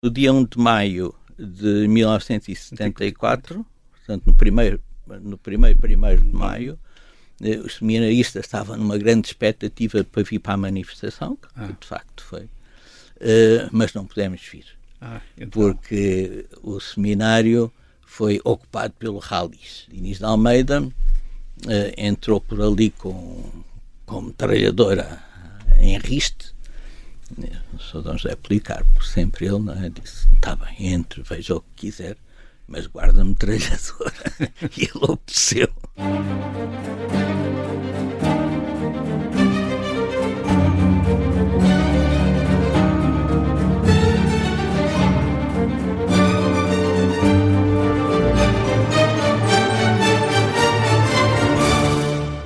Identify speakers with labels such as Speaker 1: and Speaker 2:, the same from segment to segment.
Speaker 1: No dia 1 de maio de 1974, portanto, no primeiro 1º de maio, os seminaristas estavam numa grande expectativa para vir para a manifestação, que de facto foi, mas não pudemos vir, então. Porque o seminário foi ocupado pelo Ralis. Inês de Almeida entrou por ali com metralhadora em riste. O Sr. D. José Policarpo, sempre ele, não é? Disse: está bem, entre, veja o que quiser, mas guarda a metralhadora. E ele obedeceu.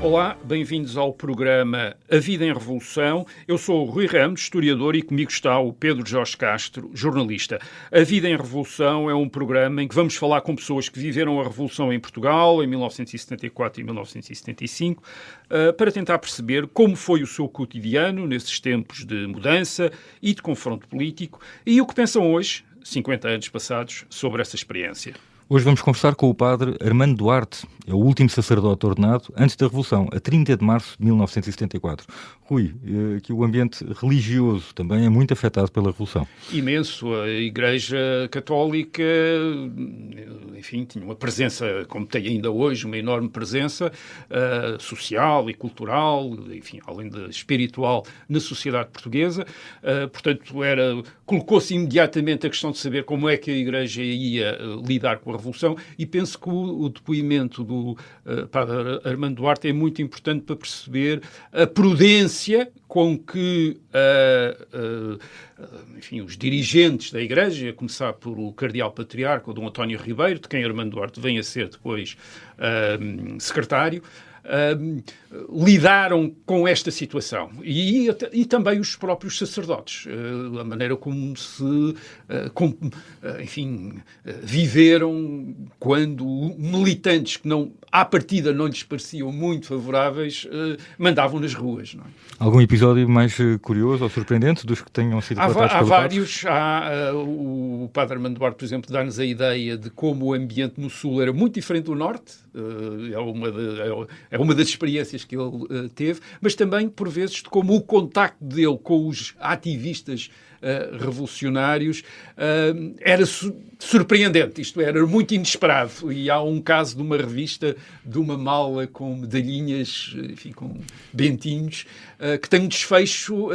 Speaker 2: Olá, bem-vindos ao programa A Vida em Revolução. Eu sou o Rui Ramos, historiador, e comigo está o Pedro Jorge Castro, jornalista. A Vida em Revolução é um programa em que vamos falar com pessoas que viveram a Revolução em Portugal, em 1974 e 1975, para tentar perceber como foi o seu cotidiano nesses tempos de mudança e de confronto político e o que pensam hoje, 50 anos passados, sobre essa experiência.
Speaker 3: Hoje vamos conversar com o padre Armando Duarte, é o último sacerdote ordenado antes da Revolução, a 30 de março de 1974. Rui, que o ambiente religioso também é muito afetado pela Revolução.
Speaker 2: Imenso. A Igreja Católica, enfim, tinha uma presença, como tem ainda hoje, uma enorme presença social e cultural, enfim, além da espiritual, na sociedade portuguesa. Portanto, colocou-se imediatamente a questão de saber como é que a Igreja ia lidar com a Revolução, e penso que o depoimento do padre Armando Duarte é muito importante para perceber a prudência com que enfim, os dirigentes da Igreja, a começar por o cardeal patriarca, o Dom António Ribeiro, de quem Armando Duarte vem a ser depois secretário, lidaram com esta situação e também os próprios sacerdotes, a maneira como enfim, viveram quando militantes que à partida não lhes pareciam muito favoráveis mandavam nas ruas. Não é?
Speaker 3: Algum episódio mais curioso ou surpreendente dos que tenham sido relatados pelo padre?
Speaker 2: Há vários. O padre Armando Duarte, por exemplo, dá-nos a ideia de como o ambiente no Sul era muito diferente do Norte. É uma das experiências que ele teve, mas também, por vezes, de como o contacto dele com os ativistas revolucionários era surpreendente, isto era muito inesperado. E há um caso de uma revista, de uma mala com medalhinhas, enfim, com bentinhos, que tem um desfecho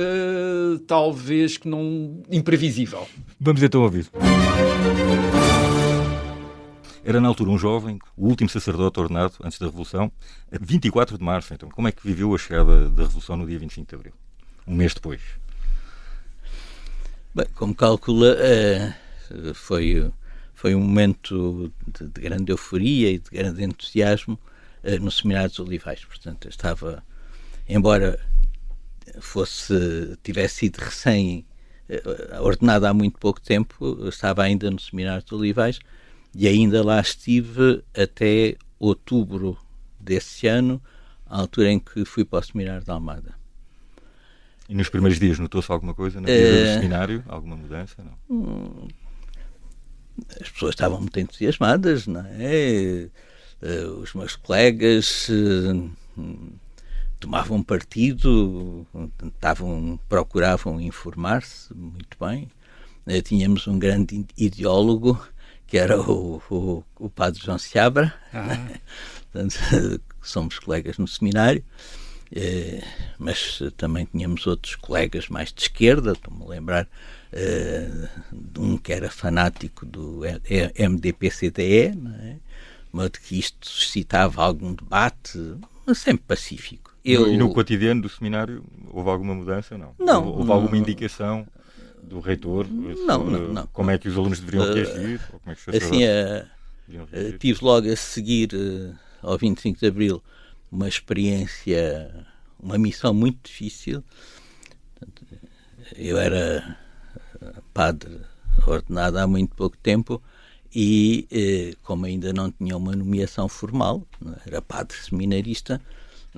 Speaker 2: talvez que não imprevisível.
Speaker 3: Vamos então ouvir. Era na altura um jovem, o último sacerdote ordenado antes da Revolução, 24 de março. Então, como é que viveu a chegada da Revolução no dia 25 de Abril? Um mês depois.
Speaker 1: Bem, como calcula, foi um momento de grande euforia e de grande entusiasmo no Seminário dos Olivais. Portanto, estava, embora tivesse sido recém ordenado há muito pouco tempo, estava ainda no Seminário dos Olivais e ainda lá estive até outubro desse ano, à altura em que fui para o Seminário de Almada.
Speaker 3: E nos primeiros dias notou-se alguma coisa na vida do seminário? Alguma mudança? Não?
Speaker 1: As pessoas estavam muito entusiasmadas, não é? Os meus colegas tomavam partido, procuravam informar-se muito bem. Tínhamos um grande ideólogo, que era o padre João Seabra. Portanto, somos colegas no seminário. Mas também tínhamos outros colegas mais de esquerda. Estou-me a lembrar de um que era fanático do MDP-CDE, não é? Mas que isto suscitava algum debate, mas sempre pacífico.
Speaker 3: E no cotidiano do seminário houve alguma mudança? Não. Houve alguma indicação do reitor?
Speaker 1: Não.
Speaker 3: Como é que os alunos deveriam reagir? Ou como é que os
Speaker 1: assim, tive logo a seguir, ao 25 de Abril, uma experiência, uma missão muito difícil. Eu era padre ordenado há muito pouco tempo e, como ainda não tinha uma nomeação formal, era padre seminarista,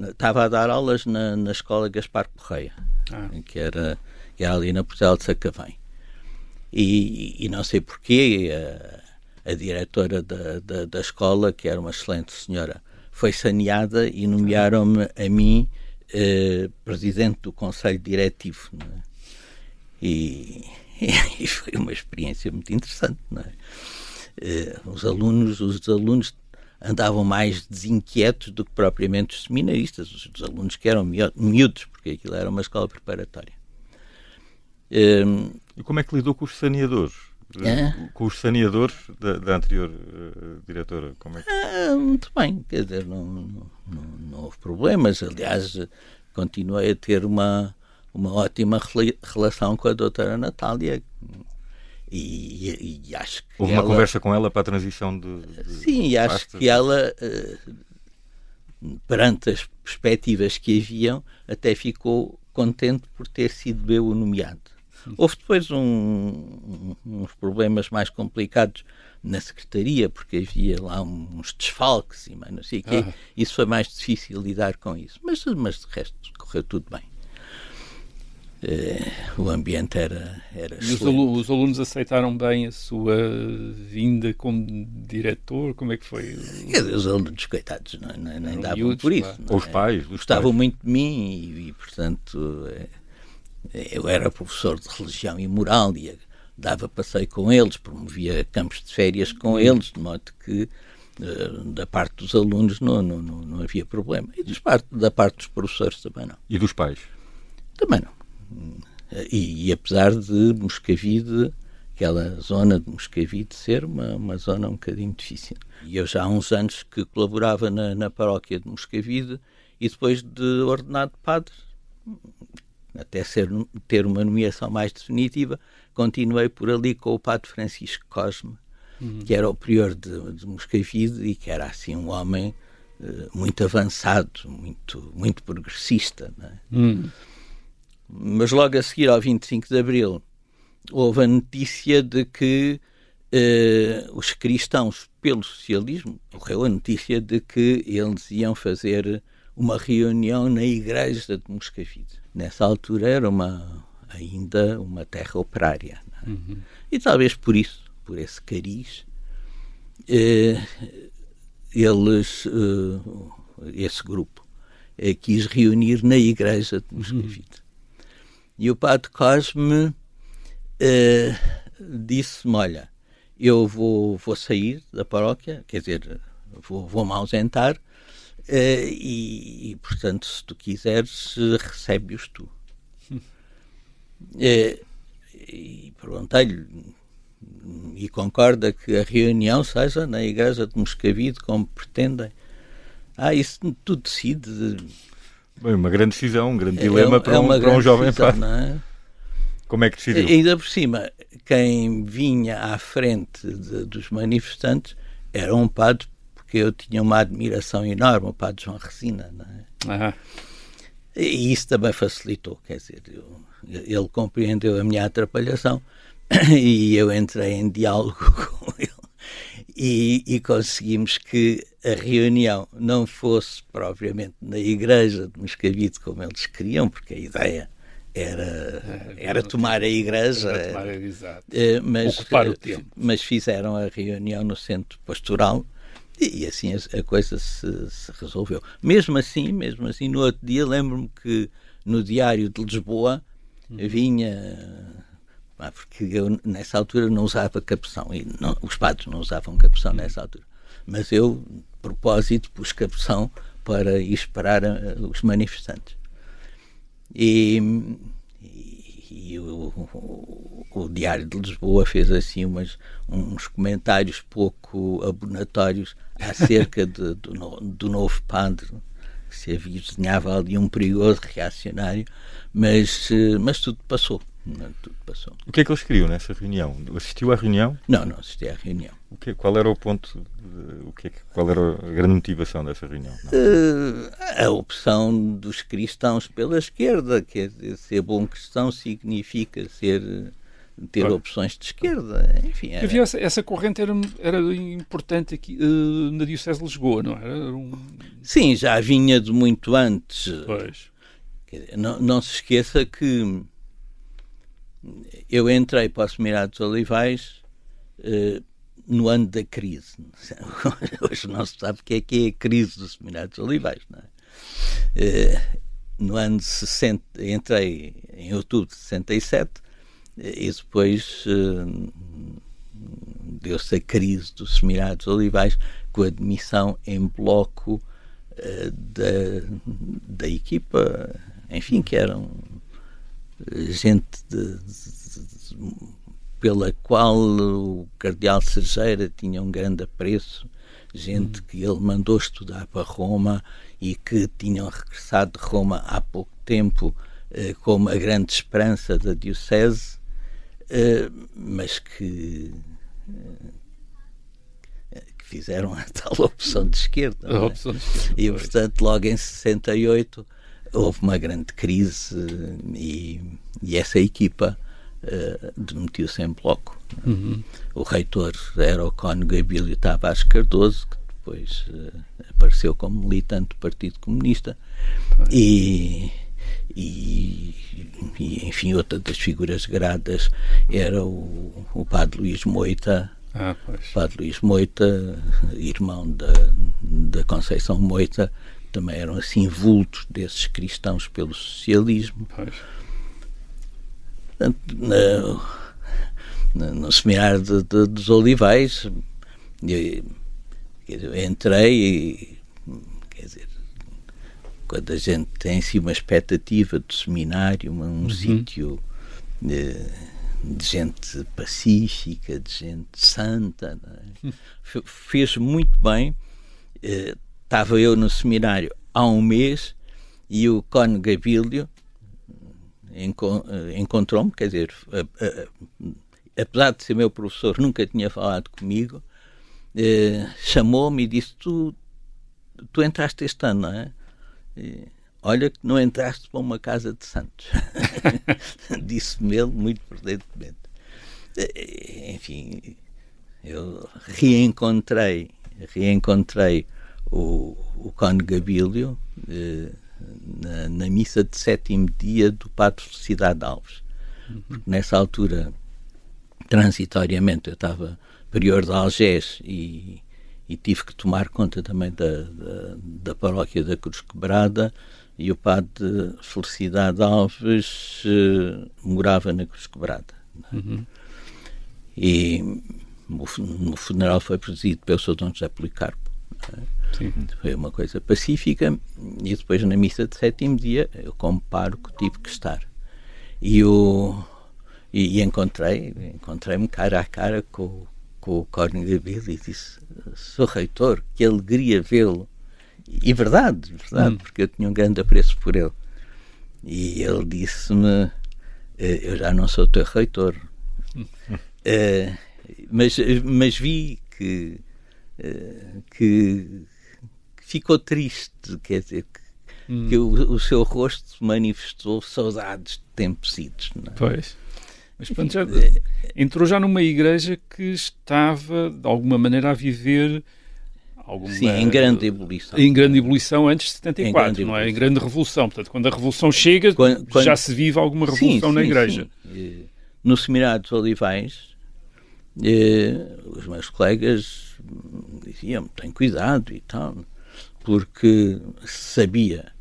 Speaker 1: estava a dar aulas na escola Gaspar Correia, que era ali na Portela de Sacavém. E não sei porquê, a diretora da escola, que era uma excelente senhora, foi saneada e nomearam-me a mim presidente do Conselho Diretivo. Não é? E foi uma experiência muito interessante. Não é? Os alunos andavam mais desinquietos do que propriamente os seminaristas, os alunos que eram miúdos, porque aquilo era uma escola preparatória.
Speaker 3: E como é que lidou com os saneadores? Com os saneadores da anterior diretora? Como é que...
Speaker 1: Muito bem, quer dizer, não houve problemas. Aliás, continuei a ter uma ótima relação com a doutora Natália. E acho que
Speaker 3: houve uma conversa com ela para a transição de
Speaker 1: sim, e acho que ela, perante as perspectivas que haviam, até ficou contente por ter sido eu o nomeado. Houve depois uns problemas mais complicados na secretaria, porque havia lá uns desfalques e não sei o quê. Isso foi mais difícil lidar com isso. Mas de resto correu tudo bem. O ambiente era
Speaker 2: e os alunos aceitaram bem a sua vinda como diretor? Como é que foi?
Speaker 1: Os alunos, coitados, nem davam miúdos, por isso.
Speaker 3: Ou os pais.
Speaker 1: Gostavam muito de mim e portanto, eu era professor de religião e moral e dava passeio com eles, promovia campos de férias com eles, de modo que da parte dos alunos não havia problema. E da parte dos professores também não.
Speaker 3: E dos pais?
Speaker 1: Também não. E apesar de Moscavide, aquela zona de Moscavide ser uma zona um bocadinho difícil. E eu já há uns anos que colaborava na paróquia de Moscavide e depois de ordenado padre, até ter uma nomeação mais definitiva, continuei por ali com o padre Francisco Cosme, que era o prior de Moscavide e que era assim um homem muito avançado, muito progressista, não é? Mas logo a seguir, ao 25 de Abril, houve a notícia de que os cristãos, pelo socialismo, ocorreu a notícia de que eles iam fazer uma reunião na igreja de Moscavide. Nessa altura era ainda uma terra operária. Não é? E talvez por isso, por esse cariz, esse grupo quis reunir na igreja de Moscavide. E o padre Cosme disse-me, olha, eu vou sair da paróquia, quer dizer, vou-me ausentar e, portanto, se tu quiseres, recebe-os tu. E perguntei-lhe, e concorda que a reunião seja na igreja de Moscavide, como pretendem? Isso tu decides.
Speaker 3: Bem, uma grande decisão, um grande dilema para um jovem padre.
Speaker 1: Não é?
Speaker 3: Como é que decidiu?
Speaker 1: E ainda por cima, quem vinha à frente dos manifestantes era um padre, porque eu tinha uma admiração enorme, o padre João Resina. Não é? E isso também facilitou, quer dizer, ele compreendeu a minha atrapalhação e eu entrei em diálogo com ele. E conseguimos que a reunião não fosse propriamente na igreja de Moscavide como eles queriam, porque a ideia era tomar a igreja,
Speaker 2: ocupar o tempo.
Speaker 1: Mas fizeram a reunião no centro pastoral e assim a coisa se resolveu. Mesmo assim, no outro dia, lembro-me que no Diário de Lisboa vinha... porque eu nessa altura não usava capção e os padres não usavam capção nessa altura, mas eu, de propósito, pus capção para ir esperar os manifestantes e o Diário de Lisboa fez assim uns comentários pouco abonatórios acerca do novo padre, que se avizinhava ali um perigoso reacionário, mas tudo passou. Tudo passou.
Speaker 3: O que é que eles queriam nessa reunião? Assistiu à reunião?
Speaker 1: Não assisti à reunião.
Speaker 3: Qual era o ponto? Qual era a grande motivação dessa reunião?
Speaker 1: A opção dos cristãos pela esquerda, quer dizer, ser bom cristão significa ter opções de esquerda. Enfim,
Speaker 2: havia essa corrente era importante aqui na Diocese de Lisboa, não era?
Speaker 1: Sim, já vinha de muito antes.
Speaker 2: Pois.
Speaker 1: Quer dizer, não se esqueça que eu entrei para o Seminário dos Olivais no ano da crise. Hoje não se sabe o que é a crise do Seminário dos Olivais, não é? No ano de 60, entrei em outubro de 67 e depois deu-se a crise do Seminário dos Olivais com a demissão em bloco da equipa, enfim, que eram gente pela qual o cardeal Sergeira tinha um grande apreço, gente que ele mandou estudar para Roma e que tinham regressado de Roma há pouco tempo com uma grande esperança da diocese, mas que fizeram a tal opção de esquerda.
Speaker 2: A opção de esquerda,
Speaker 1: e, portanto, logo em 68 houve uma grande crise e essa equipa demitiu-se em bloco.
Speaker 2: Uhum.
Speaker 1: O reitor era o Cónigo Abílio Tavares Cardoso, que depois apareceu como militante do Partido Comunista, e enfim, outra das figuras gradas era o padre Luís Moita. Padre Luís Moita, irmão da Conceição Moita, também eram assim vultos desses cristãos pelo socialismo. Portanto, no Seminário dos Olivais eu entrei e, quer dizer, quando a gente tem assim uma expectativa do seminário, um sítio de gente pacífica, de gente santa, não é? Fez muito bem. Estava eu no seminário há um mês e o Cónigo Abílio encontrou-me, quer dizer, apesar de ser meu professor, nunca tinha falado comigo, chamou-me e disse: tu entraste este ano, não é? Olha que não entraste para uma casa de santos. Disse-me ele muito prudentemente. Enfim, eu reencontrei o Cónigo Abílio na missa de 7º dia do Padre Felicidade Alves. Porque nessa altura, transitoriamente, eu estava prior de Algés e tive que tomar conta também da paróquia da Cruz Quebrada, e o Padre Felicidade Alves morava na Cruz Quebrada. Uhum. E o funeral foi presidido pelo Sr. Dom José Policarpo. Sim. Foi uma coisa pacífica, e depois na missa de 7º dia eu comparo que tive que estar. E encontrei-me cara a cara com o Cónigo Abílio e disse: Sr. Reitor, que alegria vê-lo. E verdade, porque eu tinha um grande apreço por ele. E ele disse-me: eu já não sou teu reitor. Mas vi que ficou triste, quer dizer, que o seu rosto manifestou saudades de tempos idos. Não é?
Speaker 2: Pois. Mas pronto, entrou já numa igreja que estava, de alguma maneira, a viver
Speaker 1: sim, em grande ebulição.
Speaker 2: Em grande ebulição antes de 74, não é? Em grande revolução. Portanto, quando a revolução chega, já se vive alguma revolução na igreja.
Speaker 1: Sim. No Seminário dos Olivais, os meus colegas diziam: tem cuidado e tal, porque sabia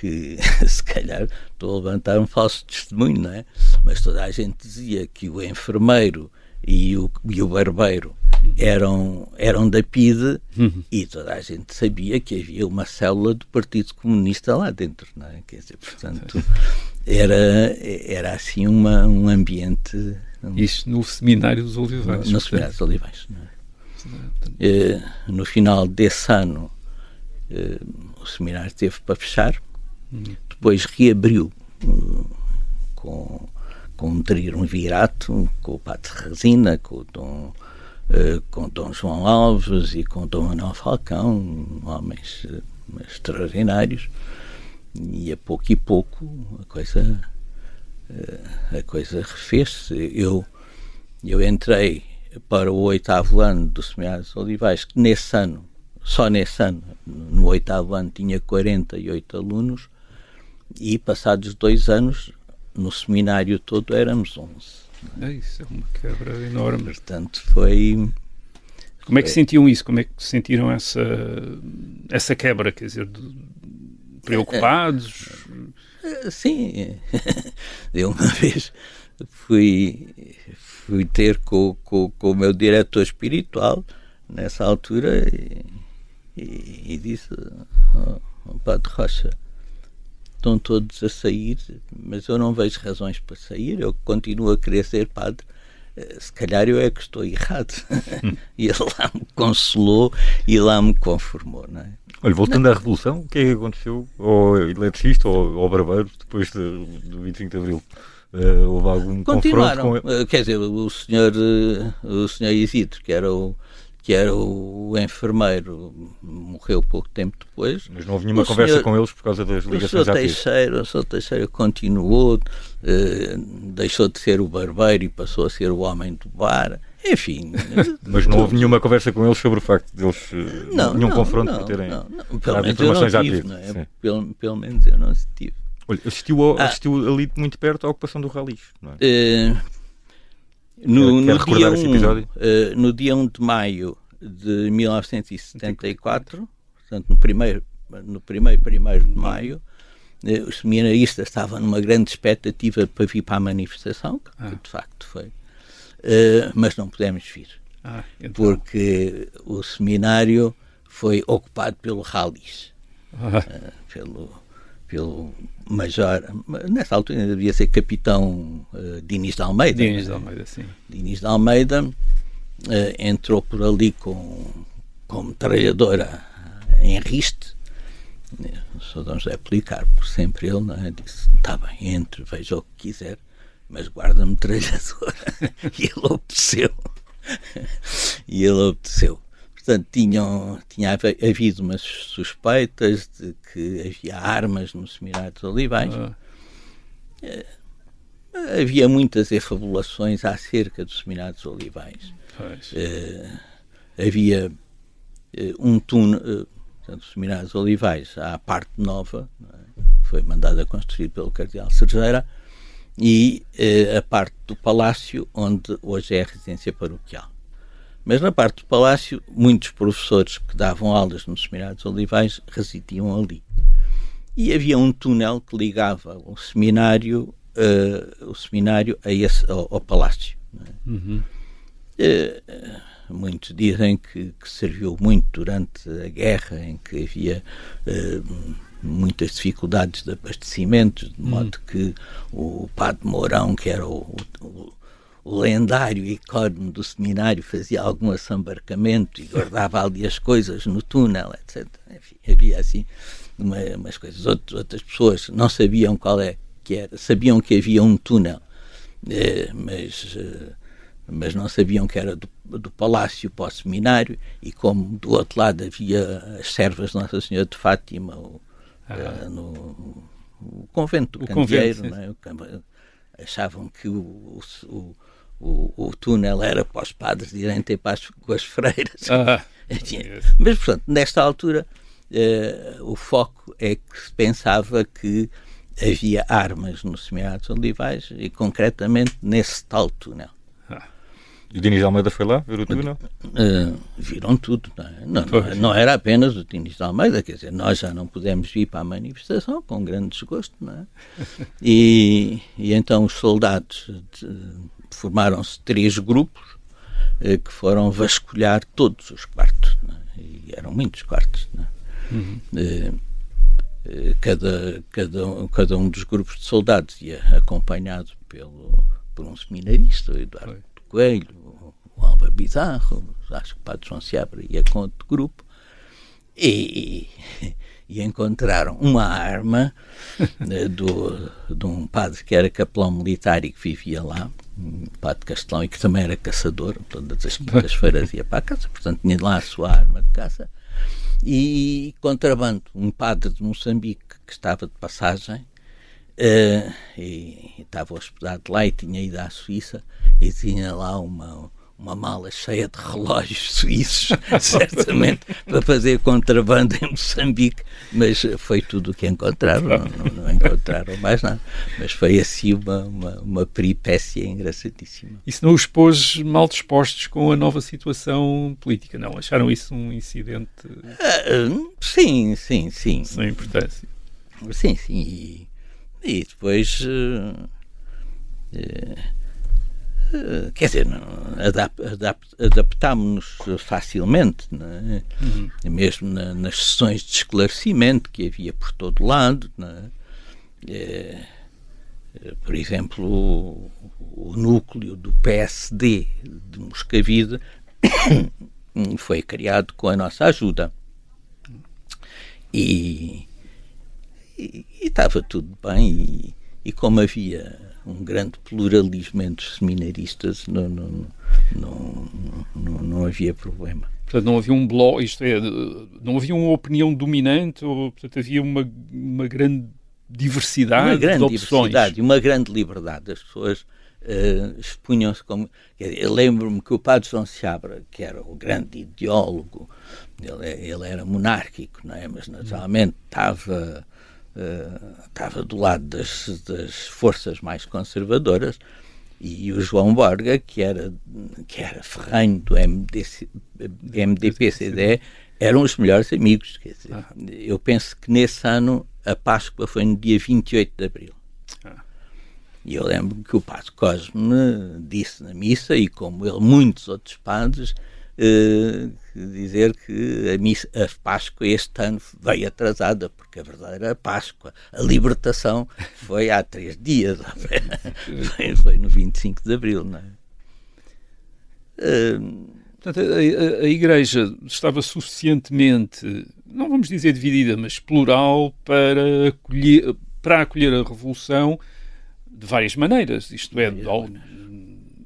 Speaker 1: que, se calhar, estou a levantar um falso testemunho, não é? Mas toda a gente dizia que o enfermeiro e o barbeiro eram da PIDE, e toda a gente sabia que havia uma célula do Partido Comunista lá dentro, não é? Quer dizer, portanto, era assim um ambiente...
Speaker 2: Isso no Seminário dos Olivais.
Speaker 1: No Seminário dos Olivais, não é? No final desse ano, o seminário teve para fechar, depois reabriu com um triunvirato, com o Padre Resina, com Dom João Alves e com Dom Manuel Falcão, homens extraordinários, e a pouco e pouco a coisa refez-se. Eu entrei para o 8º ano do Seminário dos Olivais, que só nesse ano, no 8º ano, tinha 48 alunos, e passados 2 anos no seminário todo éramos 11.
Speaker 2: Isso é uma quebra enorme.
Speaker 1: Portanto, foi...
Speaker 2: Como é que sentiam isso? Como é que sentiram essa quebra? Quer dizer, preocupados?
Speaker 1: Sim. Eu uma vez fui ter com o meu diretor espiritual nessa altura e disse: Padre Rocha, estão todos a sair, mas eu não vejo razões para sair, eu continuo a querer ser padre, se calhar eu é que estou errado. E ele lá me consolou e lá me conformou, não é?
Speaker 3: Olha, voltando à Revolução, o que é que aconteceu ao eletricista ou ao barbeiro depois do 25 de Abril? Houve algum confronto com ele?
Speaker 1: Quer dizer, o senhor Isidro, que era o enfermeiro, morreu pouco tempo depois.
Speaker 3: Mas não houve nenhuma conversa com eles por causa das ligações ativas?
Speaker 1: O Sr. Teixeira continuou, deixou de ser o barbeiro e passou a ser o homem do bar. Enfim.
Speaker 3: Mas não houve nenhuma conversa com eles sobre o facto de eles... nenhum confronto por terem dado informações ativas?
Speaker 1: Não é? Pelo menos eu não tive.
Speaker 3: Olha, assistiu ali muito perto à ocupação do Ralis, não é?
Speaker 1: No dia 1 de maio de 1974, portanto no primeiro 1º de maio, os seminaristas estavam numa grande expectativa para vir para a manifestação, que de facto foi, mas não pudemos vir, então. Porque o seminário foi ocupado pelo Ralis, pelo major, nessa altura ainda devia ser capitão Diniz de Almeida.
Speaker 2: Sim.
Speaker 1: Diniz de Almeida entrou por ali com metralhadora em riste. O Sr. D. José Policarpo, sempre ele, não é? Disse: está bem, entre, veja o que quiser, mas guarda a metralhadora. E ele obedeceu. Portanto, tinha havido umas suspeitas de que havia armas no Seminário dos Olivais. Havia muitas efabulações acerca do Seminário dos Olivais. Havia um túnel, portanto, o Seminário dos Olivais, à parte nova, foi mandada a construir pelo Cardeal Cerejeira, e a parte do Palácio, onde hoje é a residência paroquial. Mas na parte do Palácio, muitos professores que davam aulas no Seminário dos Olivais residiam ali. E havia um túnel que ligava o seminário ao Palácio. Não é? Muitos dizem que serviu muito durante a guerra, em que havia muitas dificuldades de abastecimento, de modo que o Padre Mourão, que era o lendário ícone do seminário, fazia algum assambarcamento e guardava ali as coisas no túnel, etc. Enfim, havia assim umas coisas. Outras pessoas não sabiam qual que era, sabiam que havia um túnel, mas não sabiam que era do Palácio para o seminário, e como do outro lado havia as servas de Nossa Senhora de Fátima, no convento do Candeeiro, não é? Achavam que o túnel era para os padres irem ter paz com as freiras. Mas, portanto, nesta altura, o foco é que se pensava que havia armas no Seminário dos Olivais, e concretamente nesse tal túnel.
Speaker 3: E o Diniz de Almeida foi lá ver o túnel?
Speaker 1: Viram tudo, não era apenas o Diniz de Almeida, quer dizer, nós já não pudemos vir para a manifestação, com grande desgosto, não é? E então os soldados formaram-se 3 grupos que foram vasculhar todos os quartos, não é? E eram muitos quartos, não é? Cada um dos grupos de soldados ia acompanhado por um seminarista, o Eduardo Coelho, o Álvaro Bizarro, acho que o Padre João Seabra ia com outro grupo, e encontraram uma arma de um padre que era capelão militar e que vivia lá, um padre Castelão, e que também era caçador, todas as quintas-feiras ia para a caça, portanto tinha lá a sua arma de caça. E contrabando, um padre de Moçambique que estava de passagem e estava hospedado lá e tinha ido à Suíça, e tinha lá uma mala cheia de relógios suíços, certamente para fazer contrabando em Moçambique, mas foi tudo o que encontraram, não encontraram mais nada. Mas foi assim uma peripécia engraçadíssima.
Speaker 2: Isso não os pôs mal dispostos com a nova situação política, não? Acharam isso um incidente
Speaker 1: Sim.
Speaker 2: sem importância?
Speaker 1: Sim. E depois... quer dizer, adaptámos-nos facilmente, não é? Mesmo nas sessões de esclarecimento que havia por todo lado, não é? Por exemplo, o núcleo do PSD de Moscavide foi criado com a nossa ajuda e estava tudo bem e como havia um grande pluralismo entre os seminaristas, não havia problema.
Speaker 2: Portanto, não havia um bloco, isto é, não havia uma opinião dominante, ou, portanto, havia uma grande diversidade
Speaker 1: uma grande
Speaker 2: de opções.
Speaker 1: Diversidade e uma grande liberdade. As pessoas expunham-se como... Eu lembro-me que o padre João Seabra, que era o grande ideólogo, ele era monárquico, não é? Mas naturalmente estava do lado das forças mais conservadoras, e o João Borga, que era ferrenho do MDP-CDE, eram os melhores amigos. Quer dizer, eu penso que nesse ano a Páscoa foi no dia 28 de Abril. E eu lembro que o padre Cosme disse na missa, e como ele, muitos outros padres, dizer que a Páscoa este ano veio atrasada, porque a verdadeira Páscoa, a libertação, foi há 3 dias, foi no 25 de Abril, não é?
Speaker 2: Portanto, a Igreja estava suficientemente, não vamos dizer dividida, mas plural para acolher a Revolução de várias maneiras, isto é,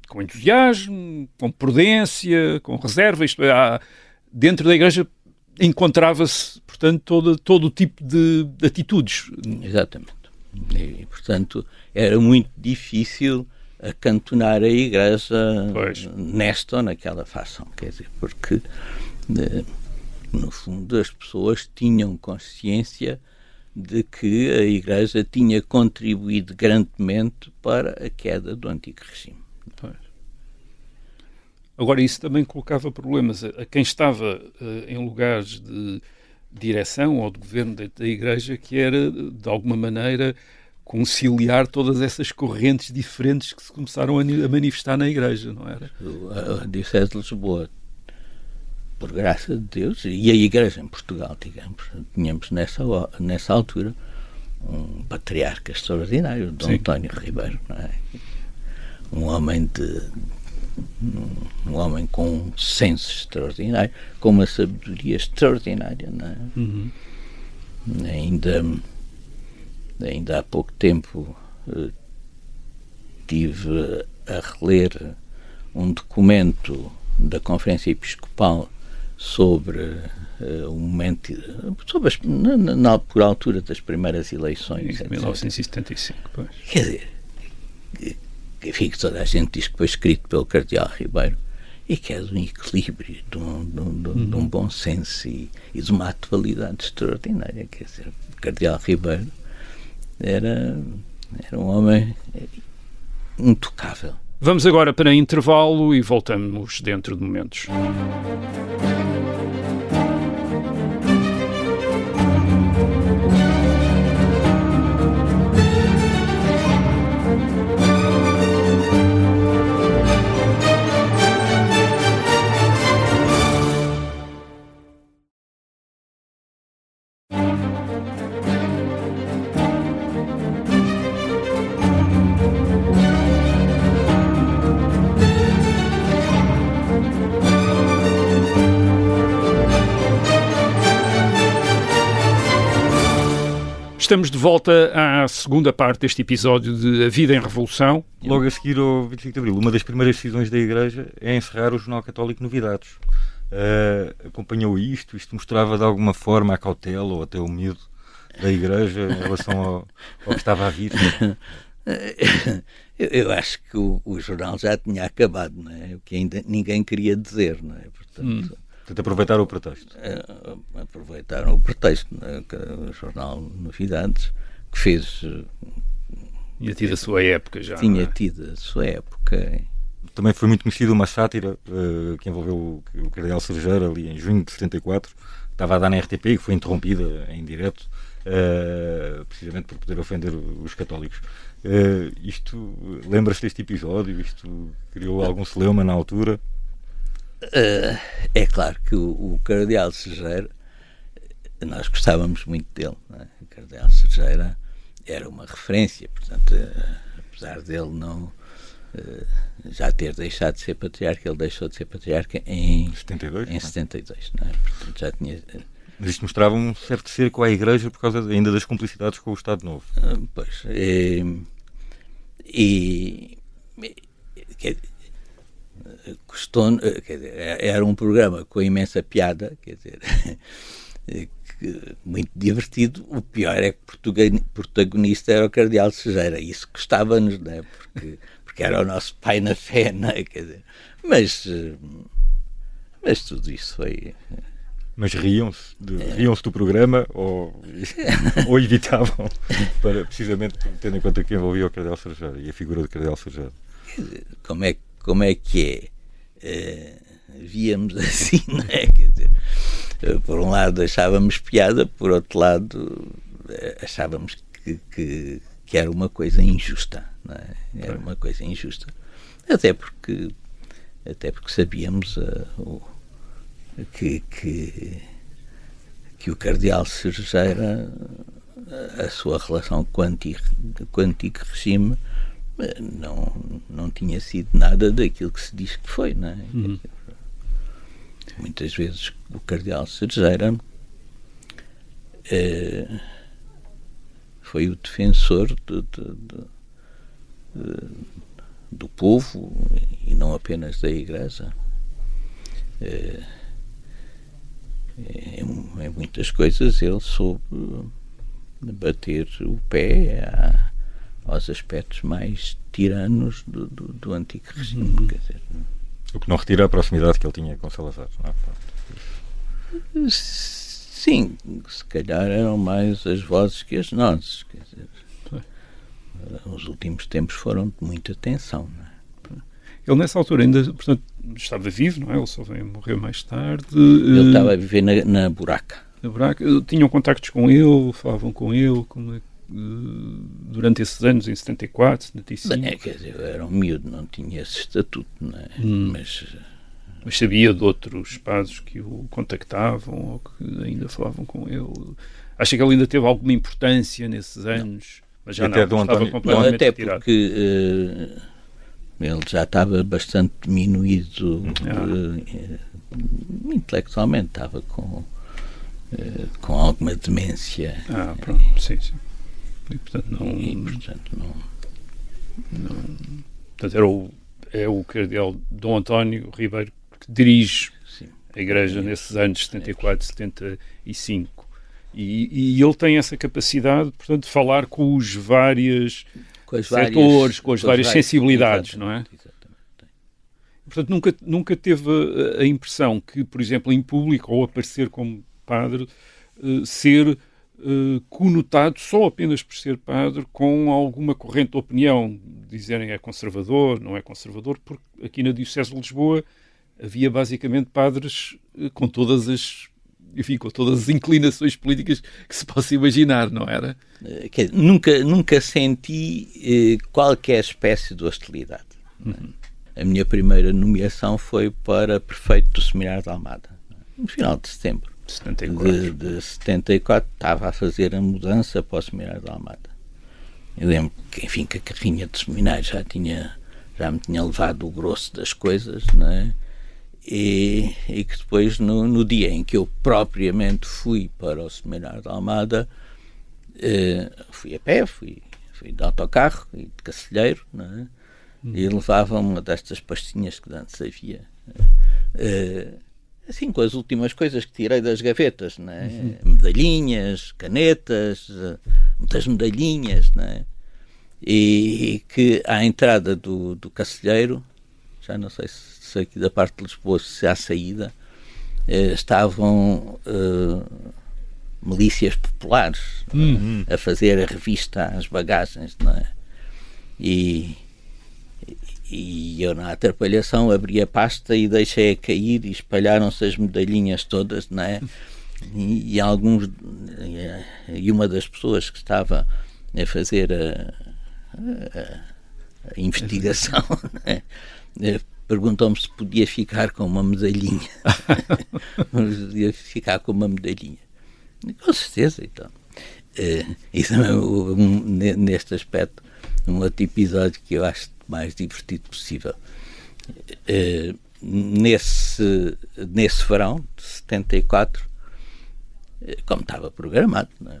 Speaker 2: com entusiasmo, com prudência, com reserva, isto é, dentro da Igreja encontrava-se, portanto, todo o tipo de atitudes.
Speaker 1: Exatamente. E, portanto, era muito difícil acantonar a Igreja nesta ou naquela fação, quer dizer, porque, no fundo, as pessoas tinham consciência de que a Igreja tinha contribuído grandemente para a queda do antigo regime.
Speaker 2: Agora, isso também colocava problemas a quem estava em lugares de direção ou de governo da Igreja, que era, de alguma maneira, conciliar todas essas correntes diferentes que se começaram a manifestar na Igreja, não era?
Speaker 1: A Diocese de Lisboa, por graça de Deus, e a Igreja em Portugal, digamos, tínhamos nessa altura um patriarca extraordinário, Dom António Ribeiro, não é? Um homem com um senso extraordinário, com uma sabedoria extraordinária, não é? Ainda há pouco tempo tive a reler um documento da Conferência Episcopal sobre o momento, por altura das primeiras eleições,
Speaker 2: em 1975, pois.
Speaker 1: Quer dizer, que toda a gente diz que foi escrito pelo Cardeal Ribeiro, e que é de um equilíbrio, de um bom senso e de uma atualidade extraordinária. Quer dizer, o Cardeal Ribeiro era um homem intocável.
Speaker 2: Vamos agora para intervalo e voltamos dentro de momentos. Estamos de volta à segunda parte deste episódio de A Vida em Revolução.
Speaker 3: Logo a seguir ao 25 de Abril, uma das primeiras decisões da Igreja é encerrar o Jornal Católico Novidades. Acompanhou isto mostrava de alguma forma a cautela ou até o medo da Igreja em relação ao que estava a vir?
Speaker 1: Eu acho que o jornal já tinha acabado, não é? O que ainda ninguém queria dizer, não é? Portanto,
Speaker 3: aproveitaram o pretexto.
Speaker 1: Aproveitaram o pretexto, não é? O Jornal Novidades que fez...
Speaker 2: Tinha tido a sua época já.
Speaker 1: Tinha tido a sua época.
Speaker 3: Também foi muito conhecida uma sátira que envolveu o Cardeal Cerejeira ali em junho de 74, estava a dar na RTP e que foi interrompida em direto, precisamente por poder ofender os católicos. Lembras-te deste episódio? Isto criou algum celeuma na altura?
Speaker 1: É claro que o Cardeal Cerejeira, nós gostávamos muito dele, não é? O Cardeal Cerejeira era uma referência, portanto, apesar dele não já ter deixado de ser patriarca, ele deixou de ser patriarca em
Speaker 3: 72,
Speaker 1: em 72, não é? Portanto, já tinha...
Speaker 3: Mas isto mostrava um certo cerco à Igreja por causa ainda das complicidades com o Estado Novo.
Speaker 1: Pois, custou, era um programa com imensa piada, quer dizer, muito divertido. O pior é que o protagonista era o Cardeal Cerejeira. Isso custava-nos, não é? Porque era o nosso pai na fé, não é? Quer dizer, mas tudo isso foi...
Speaker 3: Mas riam-se do programa ou evitavam, precisamente tendo em conta que envolvia o Cardeal Cerejeira e a figura do Cardeal Cerejeira?
Speaker 1: Como é que é? Víamos assim, não é? Quer dizer, por um lado achávamos piada, por outro lado achávamos que era uma coisa injusta, não é? Era uma coisa injusta, até porque sabíamos que o Cardeal Cerejeira, a sua relação com o antigo regime não tinha sido nada daquilo que se diz que foi, não é? Muitas vezes o Cardeal Cerejeira foi o defensor do povo e não apenas da Igreja. Em muitas coisas ele soube bater o pé aos aspectos mais tiranos do antigo regime. Quer dizer,
Speaker 3: o que não retira a proximidade que ele tinha com Salazar, não é?
Speaker 1: Sim, se calhar eram mais as vozes que as nossas. Quer dizer, os últimos tempos foram de muita tensão, não é?
Speaker 2: Ele nessa altura ainda, portanto, estava vivo, não é? Ele só veio morrer mais tarde.
Speaker 1: Ele estava a viver na Buraca.
Speaker 2: Na Buraca. Tinham contactos com ele, falavam com ele, durante esses anos, em 74, 75.
Speaker 1: Bem, quer dizer, eu era um miúdo, não tinha esse estatuto, não é?
Speaker 2: Mas sabia de outros padres que o contactavam ou que ainda falavam com ele. Acha que ele ainda teve alguma importância nesses anos? Mas já
Speaker 3: até
Speaker 2: não, estava completamente
Speaker 1: até
Speaker 2: retirado.
Speaker 1: Porque ele já estava bastante diminuído intelectualmente, estava com alguma demência.
Speaker 2: Pronto, sim. E, portanto, é o cardeal Dom António Ribeiro que dirige a Igreja nesses anos 74, 75. E ele tem essa capacidade, portanto, de falar com os vários setores, com as várias sensibilidades, não é?
Speaker 1: Exatamente.
Speaker 2: Portanto, nunca teve a impressão que, por exemplo, em público, ou aparecer como padre, ser conotado só apenas por ser padre com alguma corrente de opinião, dizerem é conservador, não é conservador, porque aqui na Diocese de Lisboa havia basicamente padres com todas as inclinações políticas que se possa imaginar, não era?
Speaker 1: Nunca senti qualquer espécie de hostilidade. A minha primeira nomeação foi para prefeito do Seminário de Almada, no final de setembro.
Speaker 2: 74.
Speaker 1: De 74 estava a fazer a mudança para o Seminário de Almada. Eu lembro que, enfim, que a carrinha de seminário já me tinha levado o grosso das coisas, não é? E que depois, no dia em que eu propriamente fui para o Seminário de Almada, fui a pé, fui de autocarro e de cacilheiro, não é? E levava uma destas pastinhas que antes havia, assim, com as últimas coisas que tirei das gavetas, não é? Medalhinhas, canetas, muitas medalhinhas, não é? E que à entrada do cacilheiro, já não sei se aqui da parte de Lisboa, se à saída, estavam milícias populares a fazer a revista às bagagens, não é? E eu, na atrapalhação, abri a pasta e deixei-a cair e espalharam-se as medalhinhas todas, não é? E uma das pessoas que estava a fazer a investigação, não é? Perguntou-me se podia ficar com uma medalhinha. Podia ficar com uma medalhinha. Com certeza, então. E também, neste aspecto, um outro episódio que eu acho mais divertido possível. Nesse verão de 74, como estava programado, não é?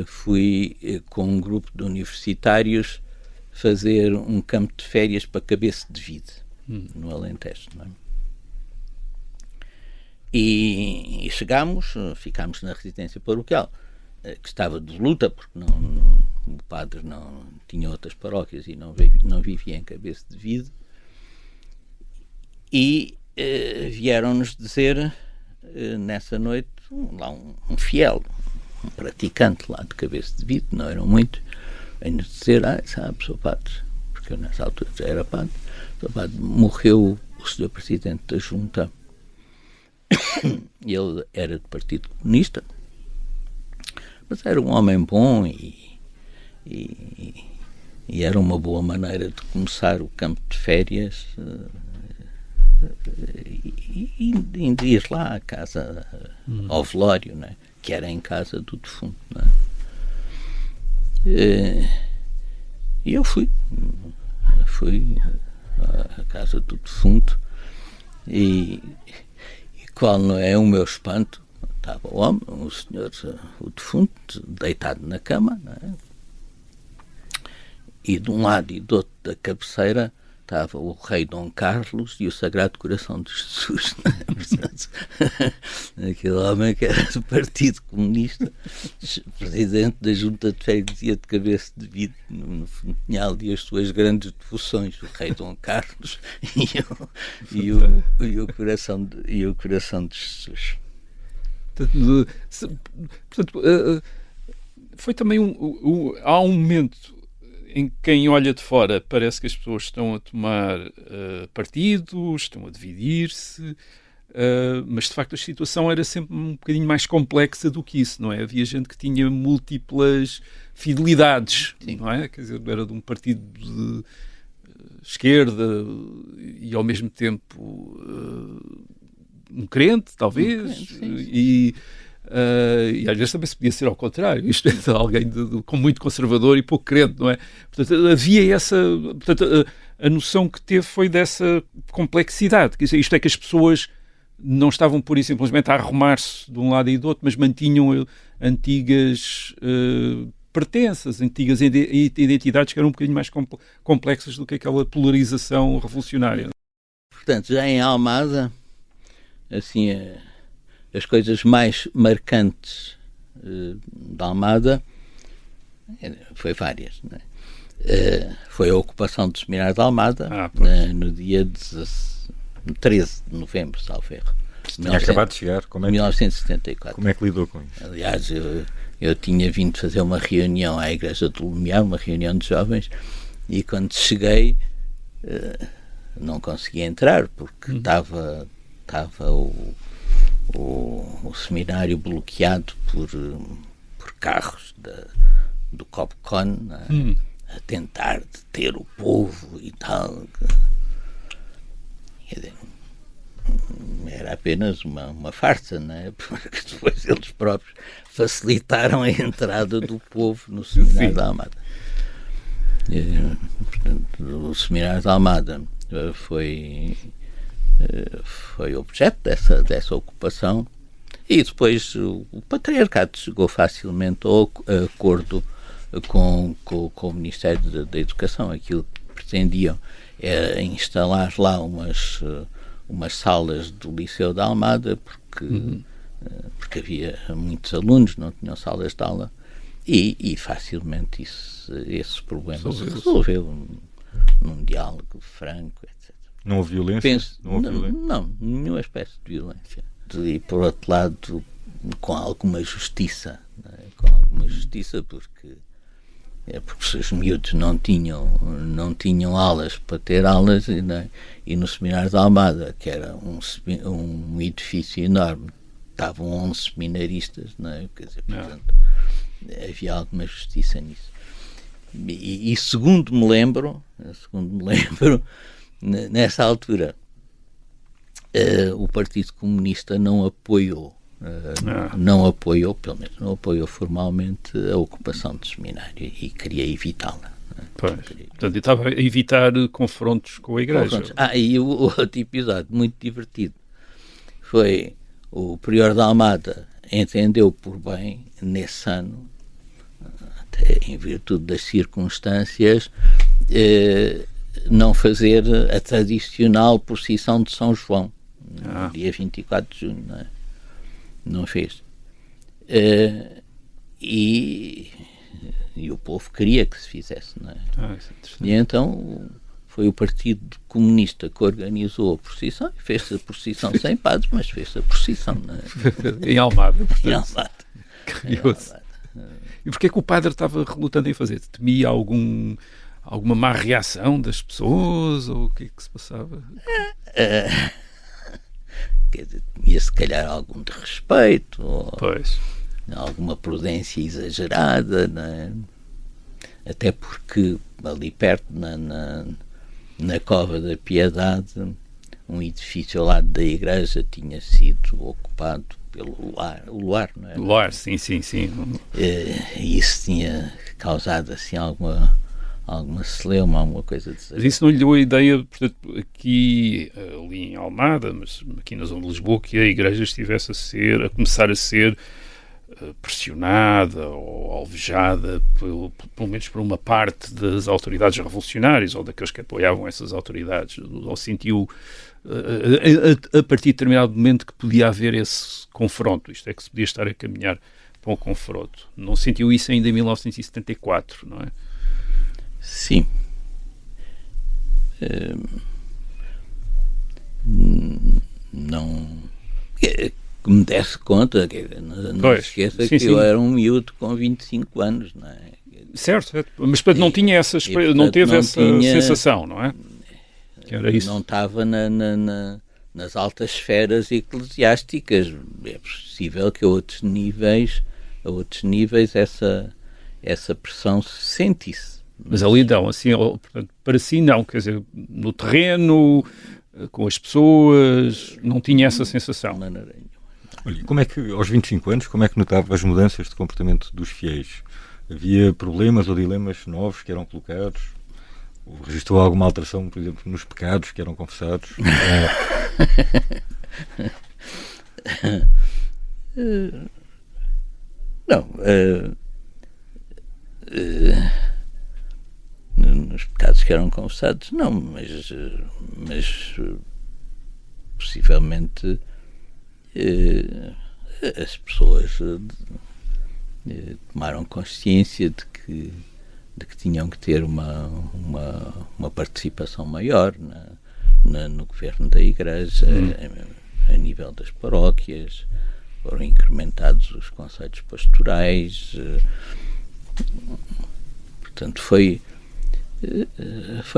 Speaker 1: Fui com um grupo de universitários fazer um campo de férias para Cabeça de Vide, no Alentejo, não é? E ficámos na residência paroquial, que estava de luta, porque o padre não tinha outras paróquias e não vivia em Cabeça de Vide. E vieram-nos dizer, nessa noite, um fiel, um praticante lá de Cabeça de Vide, não eram muitos, vem-nos dizer, sabe, Sr. Padre, porque eu nessa altura já era padre, Sr. Padre, morreu o Sr. Presidente da Junta. Ele era do Partido Comunista, mas era um homem bom e era uma boa maneira de começar o campo de férias e ir lá à casa, ao velório, né? Que era em casa do defunto, né? E eu fui à casa do defunto e qual não é o meu espanto, estava o senhor, o defunto, deitado na cama, não é? E de um lado e do outro da cabeceira estava o rei Dom Carlos e o Sagrado Coração de Jesus, não é? Portanto, aquele homem que era do Partido Comunista, presidente da Junta de Freguesia de Cabeça de Vide, no fundo tinha ali as suas grandes devoções, o rei Dom Carlos e o coração de Jesus.
Speaker 2: Portanto, foi também há um momento em que quem olha de fora parece que as pessoas estão a tomar partido, estão a dividir-se, mas de facto a situação era sempre um bocadinho mais complexa do que isso, não é? Havia gente que tinha múltiplas fidelidades,
Speaker 1: Sim.
Speaker 2: Não é? Quer dizer, era de um partido de esquerda e ao mesmo tempo um crente, talvez,
Speaker 1: Sim.
Speaker 2: E às vezes também se podia ser ao contrário, isto é, alguém com muito conservador e pouco crente, não é? Portanto, havia essa... Portanto, a noção que teve foi dessa complexidade, quer dizer, isto é que as pessoas não estavam pura e simplesmente a arrumar-se de um lado e do outro, mas mantinham antigas pertenças, antigas identidades que eram um bocadinho mais complexas do que aquela polarização revolucionária.
Speaker 1: Portanto, já em Almada, assim, as coisas mais marcantes da Almada foi várias, não é? Foi a ocupação do Seminário de Almada no dia 13 de novembro, salvo erro.
Speaker 3: Tinha acabado de chegar.
Speaker 1: 1974.
Speaker 3: Como é que lidou com isso?
Speaker 1: Aliás, eu tinha vindo fazer uma reunião à Igreja do Lumiar, uma reunião de jovens, e quando cheguei não conseguia entrar porque estava o seminário bloqueado por carros do Copcon, a tentar deter o povo e tal. Era apenas uma farsa, não é? Porque depois eles próprios facilitaram a entrada do povo no Seminário da Almada. Portanto, o Seminário da Almada foi objeto dessa ocupação e depois o Patriarcado chegou facilmente ao acordo com o Ministério da Educação. Aquilo que pretendiam era instalar lá umas salas do Liceu da Almada porque havia muitos alunos, não tinham salas de aula e facilmente esse problema se resolveu num diálogo franco, etc.
Speaker 3: Não houve violência?
Speaker 1: Não, nenhuma espécie de violência. E por outro lado, com alguma justiça, não é? Com alguma justiça, porque os miúdos não tinham aulas para ter aulas, e no Seminário de Almada, que era um edifício enorme, estavam 11 seminaristas, não é? Quer dizer, portanto, havia alguma justiça nisso. E segundo me lembro, nessa altura, o Partido Comunista não apoiou, pelo menos não apoiou formalmente a ocupação do seminário e queria evitá-la.
Speaker 2: Portanto, estava a evitar confrontos com a Igreja.
Speaker 1: E o outro episódio muito divertido foi o prior de Almada entendeu por bem, nesse ano, até em virtude das circunstâncias, não fazer a tradicional procissão de São João, no dia 24 de junho, não é? Não fez. E o povo queria que se fizesse, não é? E então foi o Partido Comunista que organizou a procissão, e fez-se a procissão sem padres, mas fez-se a procissão, não é?
Speaker 2: Em Almada, portanto.
Speaker 1: Em Almada.
Speaker 2: Curioso. E porquê que o padre estava relutante em fazer? Temia alguma má reação das pessoas, ou o que é que se passava?
Speaker 1: Quer dizer, temia se calhar algum desrespeito, ou alguma prudência exagerada, não é? Até porque ali perto, na Cova da Piedade, um edifício ao lado da igreja tinha sido ocupado pelo Luar, não é?
Speaker 2: Luar, sim.
Speaker 1: E isso tinha causado assim alguma celeuma, alguma coisa de...
Speaker 2: Mas isso não lhe deu a ideia, portanto, ali em Almada, mas aqui na zona de Lisboa, que a igreja estivesse a começar a ser pressionada ou alvejada, pelo menos por uma parte das autoridades revolucionárias ou daqueles que apoiavam essas autoridades, ou sentiu a partir de determinado momento que podia haver esse confronto, isto é, que se podia estar a caminhar para um confronto. Não sentiu isso ainda em 1974, não é?
Speaker 1: Sim. Não... Que me desse conta, não se esqueça que eu era um miúdo com 25 anos, não é?
Speaker 2: Certo, mas não tinha não teve essa sensação, não é? Que era isso.
Speaker 1: Não estava nas altas esferas eclesiásticas. É possível que a outros níveis essa pressão se sentisse.
Speaker 2: Mas ali não, assim, portanto, para si não, quer dizer, no terreno, com as pessoas, não tinha essa sensação.
Speaker 3: Olha, como é que, aos 25 anos, como é que notava as mudanças de comportamento dos fiéis? Havia problemas ou dilemas novos que eram colocados? Ou registrou alguma alteração, por exemplo, nos pecados que eram confessados?
Speaker 1: Não. Nos pecados que eram confessados, não, mas possivelmente as pessoas tomaram consciência de que tinham que ter uma participação maior no governo da Igreja, a nível das paróquias. Foram incrementados os conselhos pastorais. Portanto, foi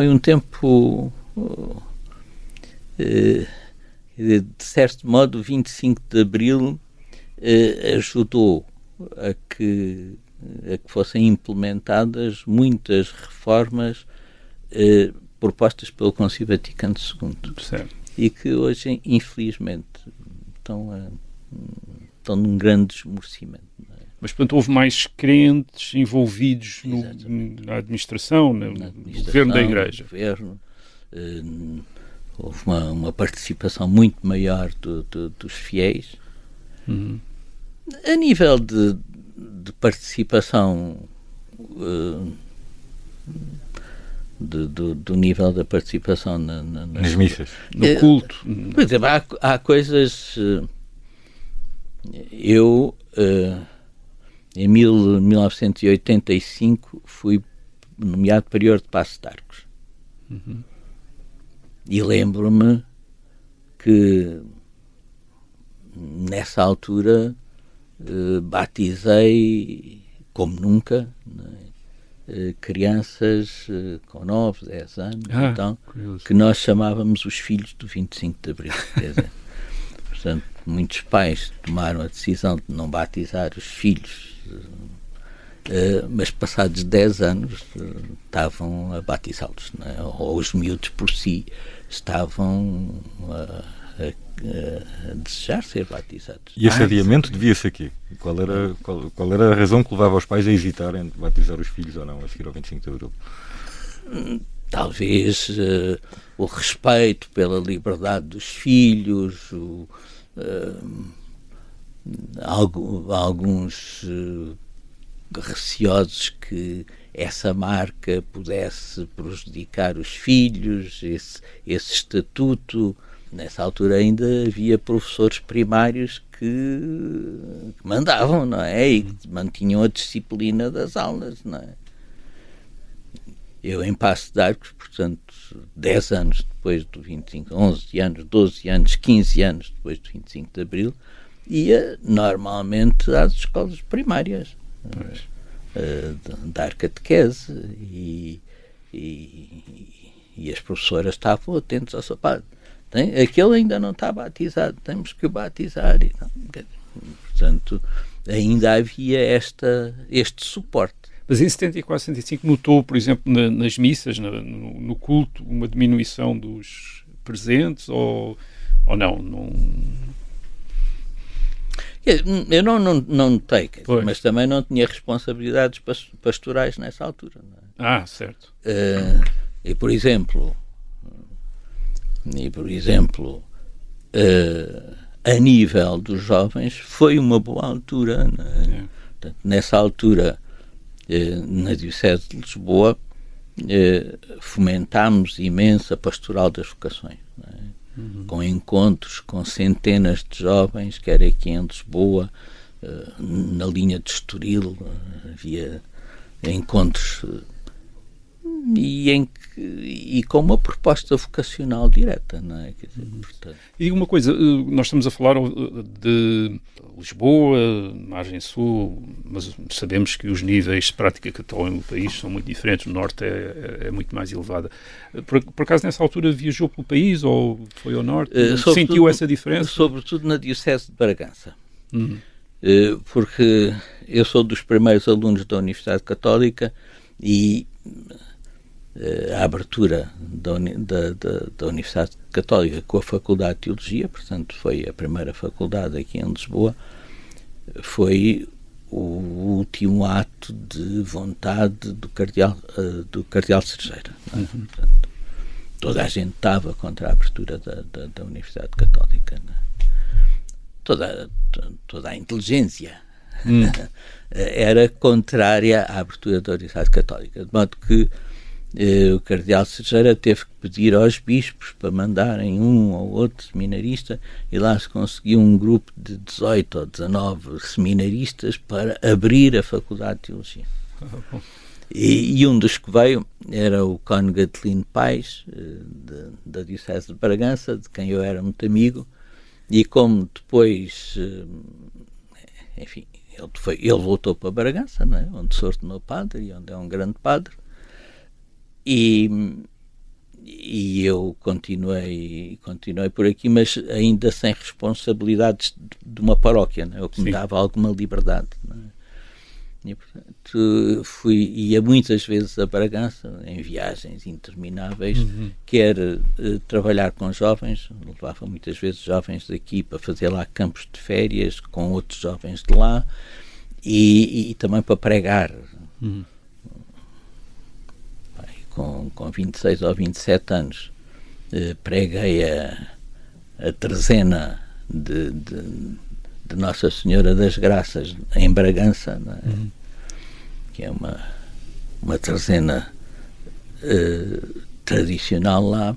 Speaker 1: um tempo, de certo modo, o 25 de Abril ajudou a que fossem implementadas muitas reformas propostas pelo Concílio Vaticano II.
Speaker 2: Certo.
Speaker 1: E que hoje, infelizmente, estão num grande esmorecimento.
Speaker 2: Mas, portanto, houve mais crentes envolvidos na administração, no governo da Igreja.
Speaker 1: Houve uma participação muito maior dos fiéis. A nível de participação, do nível da participação
Speaker 3: nas missas,
Speaker 2: no culto.
Speaker 1: Por exemplo, há coisas... Eu... Em 1985 fui nomeado prior de Paços de Arcos. E lembro-me que nessa altura batizei, como nunca, crianças com 9, 10 anos, então, que nós chamávamos os filhos do 25 de Abril. Quer dizer, portanto, muitos pais tomaram a decisão de não batizar os filhos, mas passados 10 anos estavam a batizá-los, não é? Ou os miúdos por si estavam a desejar ser batizados.
Speaker 3: E esse adiamento devia-se a quê? Qual era a razão que levava os pais a hesitarem de batizar os filhos ou não a seguir ao 25 de Abril?
Speaker 1: Talvez o respeito pela liberdade dos filhos, alguns receosos que essa marca pudesse prejudicar os filhos, esse estatuto. Nessa altura ainda havia professores primários que mandavam, não é? E que mantinham a disciplina das aulas, não é? Eu, em Paço de Arcos, portanto, 10 anos depois do 25, 11 anos, 12 anos, 15 anos depois do 25 de Abril, ia normalmente às escolas primárias, dar catequese e as professoras estavam atentas ao seu padre. Aquele ainda não está batizado, temos que o batizar. Portanto, ainda havia este suporte.
Speaker 2: Mas em 74, 75 notou, por exemplo, nas missas, no culto, uma diminuição dos presentes ou não?
Speaker 1: Eu não notei, mas também não tinha responsabilidades pastorais nessa altura. Não é?
Speaker 2: Certo.
Speaker 1: E por exemplo, a nível dos jovens foi uma boa altura. Não é? Portanto, nessa altura, na Diocese de Lisboa, fomentámos imenso a pastoral das vocações, não é? Com encontros com centenas de jovens, quer aqui em Lisboa, na linha de Estoril, havia encontros e com uma proposta vocacional direta, não é? Quer dizer, portanto...
Speaker 2: E uma coisa, nós estamos a falar de Lisboa, margem sul, mas sabemos que os níveis de prática católica no país são muito diferentes, o norte é muito mais elevada. Por acaso nessa altura viajou pelo país ou foi ao norte? Sentiu essa diferença?
Speaker 1: Sobretudo na Diocese de Bragança. Porque eu sou dos primeiros alunos da Universidade Católica e a abertura da Universidade Católica com a Faculdade de Teologia, portanto foi a primeira faculdade aqui em Lisboa, foi o último ato de vontade do Cardeal Cerejeira. Portanto, toda a gente estava contra a abertura da Universidade Católica. Não é? Toda a inteligência era contrária à abertura da Universidade Católica, de modo que o Cardeal Cerejeira teve que pedir aos bispos para mandarem um ou outro seminarista e lá se conseguiu um grupo de 18 ou 19 seminaristas para abrir a Faculdade de Teologia. E um dos que veio era o Cônego Adelino Paes, da Diocese de Bragança, de quem eu era muito amigo, e como depois, enfim, ele voltou para Bragança, não é? Onde se ordenou padre e onde é um grande padre. E eu continuei por aqui, mas ainda sem responsabilidades de uma paróquia, não é? O que me dava alguma liberdade, não é? E, portanto, ia muitas vezes a Bragança, em viagens intermináveis, quer trabalhar com jovens, levava muitas vezes jovens daqui para fazer lá campos de férias com outros jovens de lá, e também para pregar. Com 26 ou 27 anos, preguei a trezena de Nossa Senhora das Graças em Bragança, não é? Que é uma trezena tradicional lá,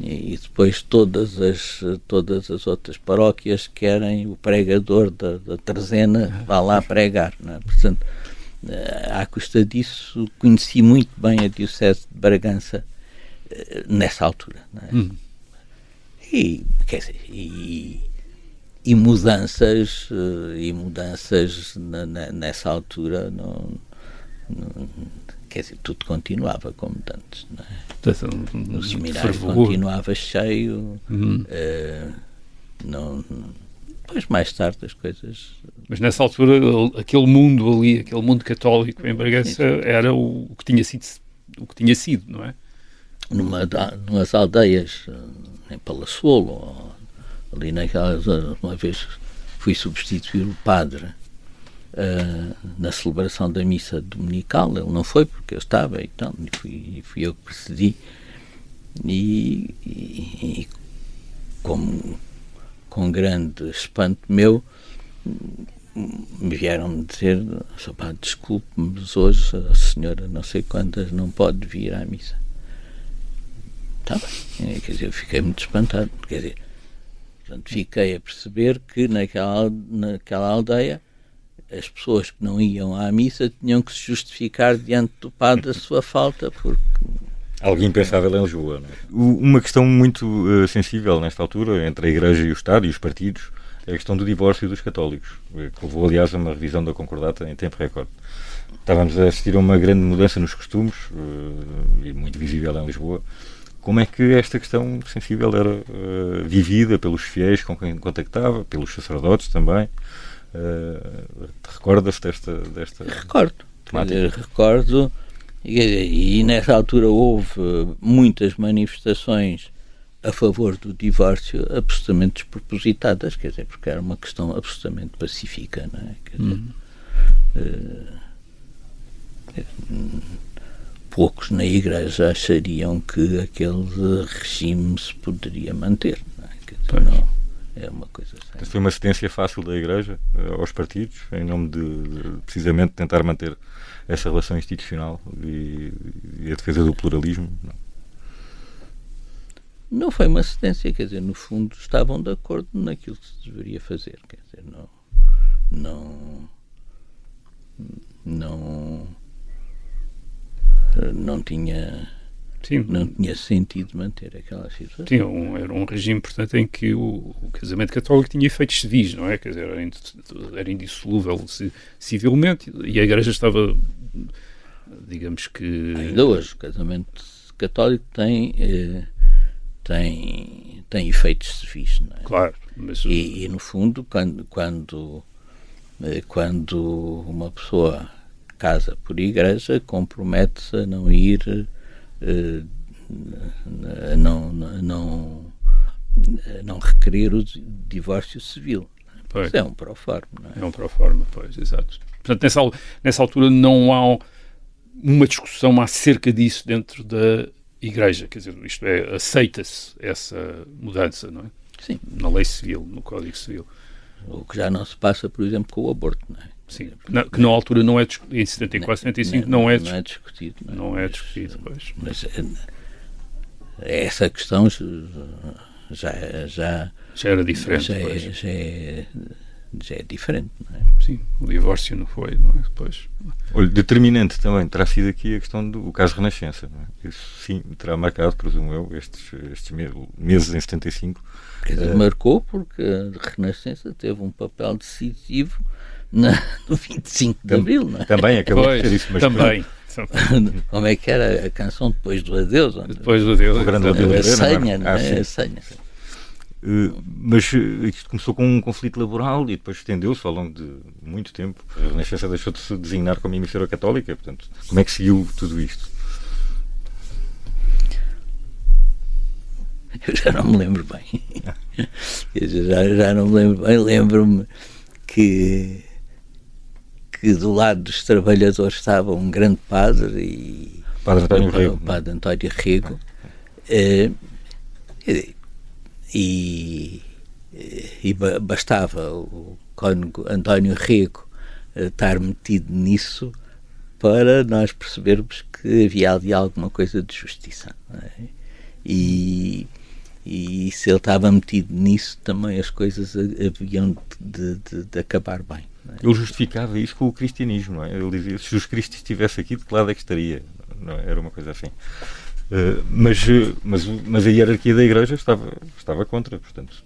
Speaker 1: e depois todas as outras paróquias querem o pregador da trezena vá lá pregar, não é? Portanto, à custa disso, conheci muito bem a Diocese de Bragança nessa altura, não é? E, quer dizer, e mudanças nessa altura quer dizer, tudo continuava como antes, não é? O seminário continuava cheio, depois mais tarde as coisas...
Speaker 2: Mas nessa altura aquele mundo ali, aquele mundo católico em Bragança era o que tinha sido, não é?
Speaker 1: Numas aldeias, em Palaçolo, ali naquelas, uma vez fui substituir o padre na celebração da missa dominical. Ele não foi porque eu estava, então, e fui eu que precedi, e com grande espanto meu me vieram dizer: "Sr. Padre, desculpe-me, mas hoje a senhora não sei quantas não pode vir à missa." Está bem, quer dizer, eu fiquei muito espantado, quer dizer, portanto, fiquei a perceber que naquela aldeia as pessoas que não iam à missa tinham que se justificar diante do padre a sua falta, porque...
Speaker 3: Algo impensável em Lisboa, não é? Uma questão muito sensível nesta altura, entre a Igreja e o Estado e os partidos, é a questão do divórcio dos católicos, que levou, aliás, a uma revisão da Concordata em tempo recorde. Estávamos a assistir a uma grande mudança nos costumes, e muito visível em Lisboa. Como é que esta questão sensível era vivida pelos fiéis com quem contactava, pelos sacerdotes também? Recordas-te desta
Speaker 1: Recordo.
Speaker 3: temática?
Speaker 1: Recordo, e nessa altura houve muitas manifestações a favor do divórcio absolutamente despropositadas, quer dizer, porque era uma questão absolutamente pacífica, não é? Quer dizer, poucos na Igreja achariam que aquele regime se poderia manter, não é? Quer dizer, não, é uma coisa assim.
Speaker 3: Foi uma cedência fácil da Igreja aos partidos, em nome de precisamente tentar manter essa relação institucional e a defesa do pluralismo?
Speaker 1: Não foi uma cedência, quer dizer, no fundo estavam de acordo naquilo que se deveria fazer, quer dizer, não tinha... Sim. Não tinha sentido manter aquela situação.
Speaker 2: Era um regime, portanto, em que o casamento católico tinha efeitos civis, não é? Quer dizer, era indissolúvel civilmente, e a Igreja estava, digamos que...
Speaker 1: Ainda hoje, o casamento católico tem efeitos civis, não é?
Speaker 2: Claro. Mas...
Speaker 1: E no fundo, quando uma pessoa casa por Igreja, compromete-se a não ir... não requerer o divórcio civil. Isso é um proforma, não é?
Speaker 2: É um proforma, pois, exato. Portanto, nessa altura não há uma discussão acerca disso dentro da Igreja, quer dizer, isto é, aceita-se essa mudança, não é?
Speaker 1: Sim.
Speaker 2: Na lei civil, no Código Civil.
Speaker 1: O que já não se passa, por exemplo, com o aborto, não é?
Speaker 2: Sim, que na altura não é discutido, em 74, 75 não é discutido.
Speaker 1: Não é discutido,
Speaker 2: pois.
Speaker 1: Mas essa questão já
Speaker 2: era diferente.
Speaker 1: Já é diferente, não é?
Speaker 2: Sim, o divórcio não foi, não é? Depois.
Speaker 3: Olha, determinante também terá sido aqui a questão do caso Renascença, não é? Isso sim terá marcado, presumo eu, estes meses em 75.
Speaker 1: Quer dizer, marcou porque a Renascença teve um papel decisivo no 25 de Abril, não é?
Speaker 3: Também acabou de ser isso, mas
Speaker 2: também.
Speaker 1: Como é que era a canção Depois do Adeus?
Speaker 2: Depois do Adeus.
Speaker 3: O grande
Speaker 1: a senha, não é? A senha.
Speaker 3: Mas isto começou com um conflito laboral e depois estendeu-se ao longo de muito tempo. A Renascença deixou de se designar como emissora católica, portanto, como é que seguiu tudo isto?
Speaker 1: Eu já não me lembro bem. já não me lembro bem. Lembro-me que do lado dos trabalhadores estava um grande padre,
Speaker 3: Padre António Rego.
Speaker 1: O Padre António Rego. E bastava o cônego António Rego estar metido nisso para nós percebermos que havia ali alguma coisa de justiça, não é? E se ele estava metido nisso, também as coisas haviam de acabar bem.
Speaker 3: Ele justificava isso com o cristianismo, não é? Ele dizia, se Jesus Cristo estivesse aqui, de que lado é que estaria? Não, era uma coisa assim. Mas a hierarquia da Igreja estava contra, portanto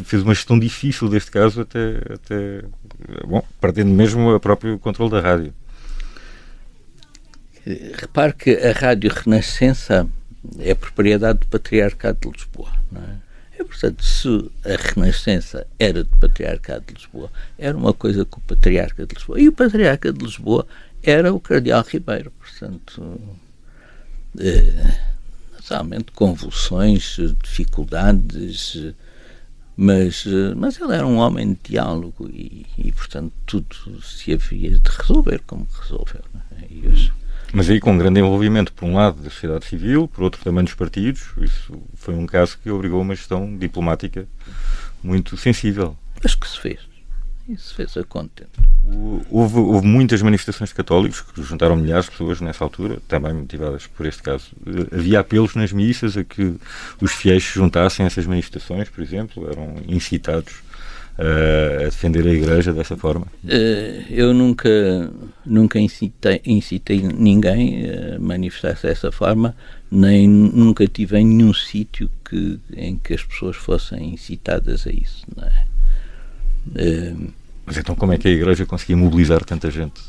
Speaker 3: fez uma gestão difícil deste caso até perdendo mesmo o próprio controle da rádio.
Speaker 1: Repare que a Rádio Renascença é propriedade do Patriarcado de Lisboa, não é? Portanto, se a Renascença era do Patriarcado de Lisboa, era uma coisa com o Patriarca de Lisboa. E o Patriarca de Lisboa era o Cardeal Ribeiro. Portanto, naturalmente, convulsões, dificuldades, mas ele era um homem de diálogo e portanto, tudo se havia de resolver como resolveu. Não é? E hoje...
Speaker 3: Mas aí com um grande envolvimento, por um lado, da sociedade civil, por outro também dos partidos. Isso foi um caso que obrigou a uma gestão diplomática muito sensível.
Speaker 1: Acho que se fez. Isso fez a contento.
Speaker 3: Houve muitas manifestações de católicos que juntaram milhares de pessoas nessa altura, também motivadas por este caso. Havia apelos nas missas a que os fiéis se juntassem a essas manifestações, por exemplo, eram incitados a defender a Igreja dessa forma?
Speaker 1: Eu nunca incitei ninguém a manifestar-se dessa forma, nem nunca tive em nenhum sítio em que as pessoas fossem incitadas a isso, não é?
Speaker 3: Mas então como é que a Igreja conseguia mobilizar tanta gente?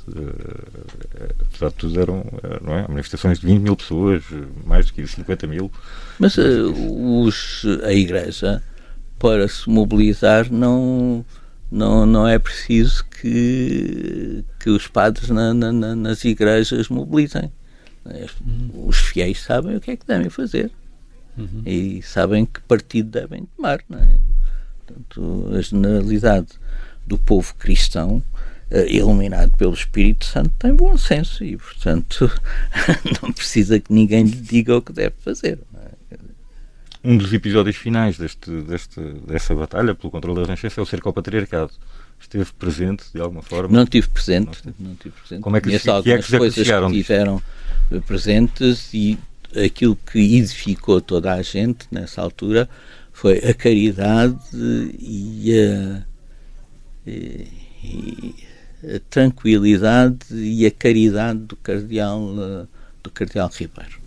Speaker 3: Apesar de tudo eram, não é? Manifestações de 20 mil pessoas, mais de 50 mil.
Speaker 1: Mas a Igreja, para se mobilizar, não é preciso que os padres nas igrejas mobilizem. Os fiéis sabem o que é que devem fazer e sabem que partido devem tomar, não é? Portanto, a generalidade do povo cristão, iluminado pelo Espírito Santo, tem bom senso e, portanto, não precisa que ninguém lhe diga o que deve fazer. Não é?
Speaker 3: Um dos episódios finais dessa batalha pelo controle da Renascença é o cerco ao Patriarcado. Esteve presente de alguma forma?
Speaker 1: Não tive presente.
Speaker 3: Como é que
Speaker 1: algumas coisas que estiveram presentes, e aquilo que edificou toda a gente nessa altura foi a caridade e a tranquilidade e a caridade do cardeal Ribeiro,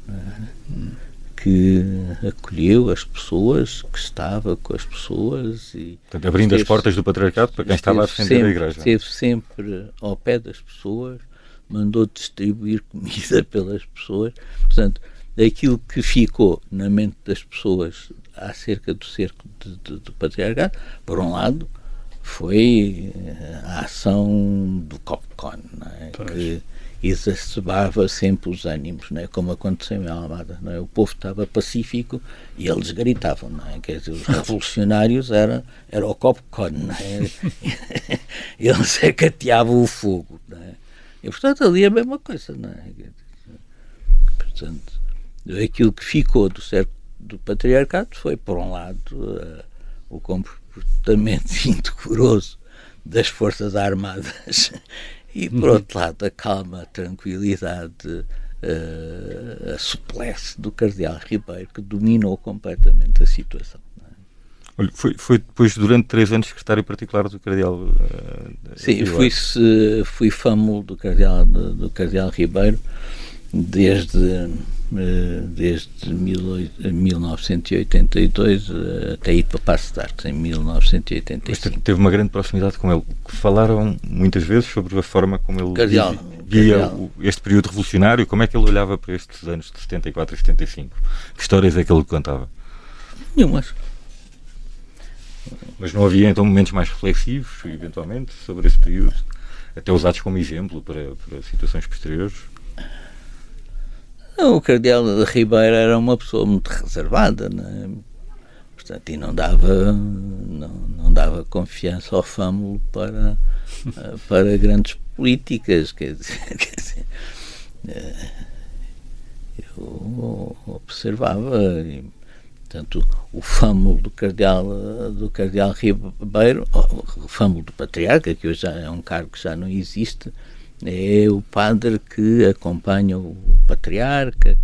Speaker 1: que acolheu as pessoas, que estava com as pessoas e,
Speaker 3: portanto, abrindo as portas do Patriarcado para quem estava a defender a Igreja.
Speaker 1: Esteve sempre ao pé das pessoas, mandou distribuir comida pelas pessoas. Portanto, aquilo que ficou na mente das pessoas acerca do cerco do Patriarcado, por um lado, foi a ação do Copcon, não é? Que exacerbava sempre os ânimos, não é? Como aconteceu em Almada, não é? O povo estava pacífico e eles gritavam, não é? Quer dizer, os revolucionários era o Copcon, não é? Eles acateavam o fogo, não é? E portanto ali é a mesma coisa, não é? Portanto, aquilo que ficou do cerco do Patriarcado foi, por um lado, o comportamento indecoroso das Forças Armadas e, por outro lado, a calma, a tranquilidade, a suplesse do Cardeal Ribeiro, que dominou completamente a situação. Não é?
Speaker 3: Olha, foi depois, durante 3 anos, secretário particular do Cardeal
Speaker 1: Sim, fui fâmulo do Cardeal Ribeiro desde 1982 até ir para Paços de Arcos, em 1985.
Speaker 3: Mas teve uma grande proximidade com ele. Falaram muitas vezes sobre a forma como ele via este período revolucionário. Como é que ele olhava para estes anos de 74 e 75? Que histórias é que ele contava?
Speaker 1: Nenhumas.
Speaker 3: Mas não havia então momentos mais reflexivos, eventualmente, sobre esse período? Até usados como exemplo para situações posteriores?
Speaker 1: O Cardeal Ribeiro era uma pessoa muito reservada, não é? Portanto, e não dava confiança ao fâmulo para grandes políticas, quer dizer, eu observava, e, portanto, o fâmulo do Cardeal Ribeiro, o fâmulo do Patriarca, que hoje já é um cargo que já não existe, é o padre que acompanha o Patriarca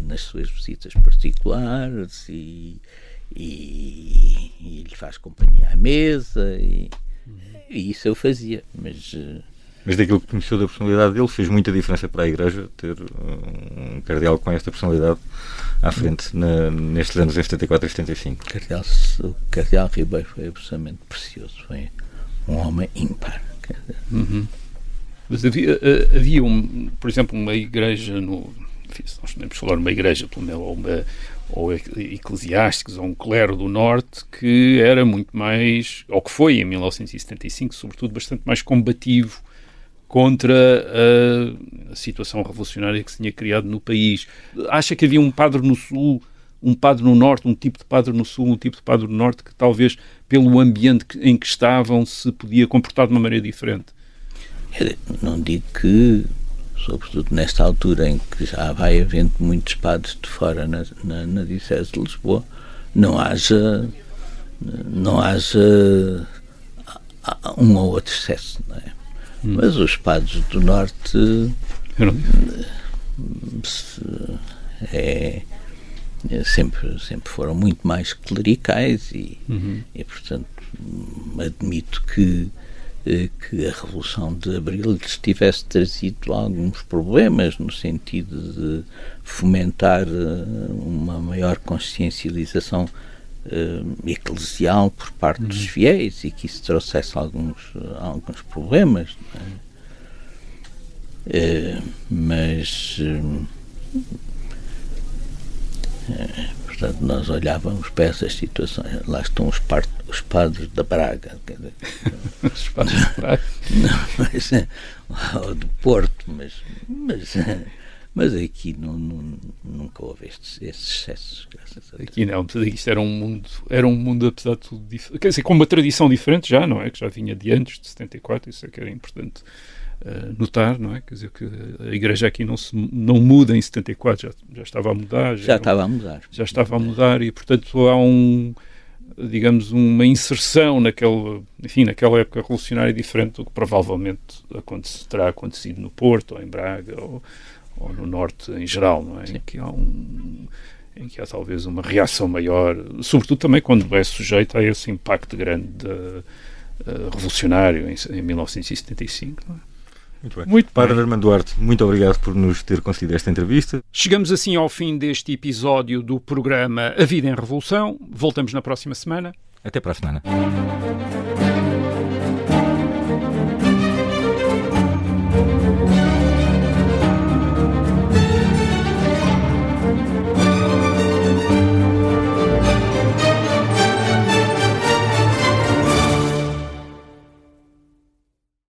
Speaker 1: nas suas visitas particulares e lhe faz companhia à mesa e isso eu fazia, mas
Speaker 3: Mas daquilo que conheceu da personalidade dele, fez muita diferença para a Igreja ter um cardeal com esta personalidade à frente nestes anos em 74 e 75.
Speaker 1: O cardeal Ribeiro foi absolutamente precioso, foi um homem ímpar.
Speaker 2: Mas havia por exemplo, uma igreja enfim, se nós podemos falar uma igreja, pelo menos, ou eclesiásticos, ou um clero do Norte, que era muito mais, ou que foi em 1975, sobretudo, bastante mais combativo contra a situação revolucionária que se tinha criado no país. Acha que havia um padre no Sul, um padre no Norte, um tipo de padre no Sul, um tipo de padre no Norte, que talvez pelo ambiente em que estavam se podia comportar de uma maneira diferente?
Speaker 1: Eu não digo que, sobretudo nesta altura em que já vai havendo muitos padres de fora na Diocese de Lisboa, não haja um ou outro excesso, não é? Mas os padres do Norte sempre foram muito mais clericais e portanto, admito que a Revolução de Abril lhes tivesse trazido alguns problemas no sentido de fomentar uma maior consciencialização eclesial por parte dos fiéis e que isso trouxesse alguns problemas, não é? Portanto, nós olhávamos para essas situações. Lá estão os padres da Braga.
Speaker 2: Os padres da Braga?
Speaker 1: Ou do Porto, mas aqui nunca houve esses excessos, graças a Deus.
Speaker 2: Aqui não, isto era um mundo apesar de tudo diferente, quer dizer, com uma tradição diferente já, não é? Que já vinha de antes, de 74, isso é que era importante notar, não é? Quer dizer, que a Igreja aqui não muda em 74, já estava a mudar. Já estava a mudar e, portanto, há digamos, uma inserção naquela época revolucionária diferente do que provavelmente terá acontecido no Porto, ou em Braga, ou no Norte em geral, não é? Em que há talvez uma reação maior, sobretudo também quando é sujeito a esse impacto grande revolucionário em 1975, não é?
Speaker 3: Muito bem. Padre Armando Duarte, muito obrigado por nos ter concedido esta entrevista.
Speaker 2: Chegamos assim ao fim deste episódio do programa A Vida em Revolução. Voltamos na próxima semana.
Speaker 3: Até para a semana.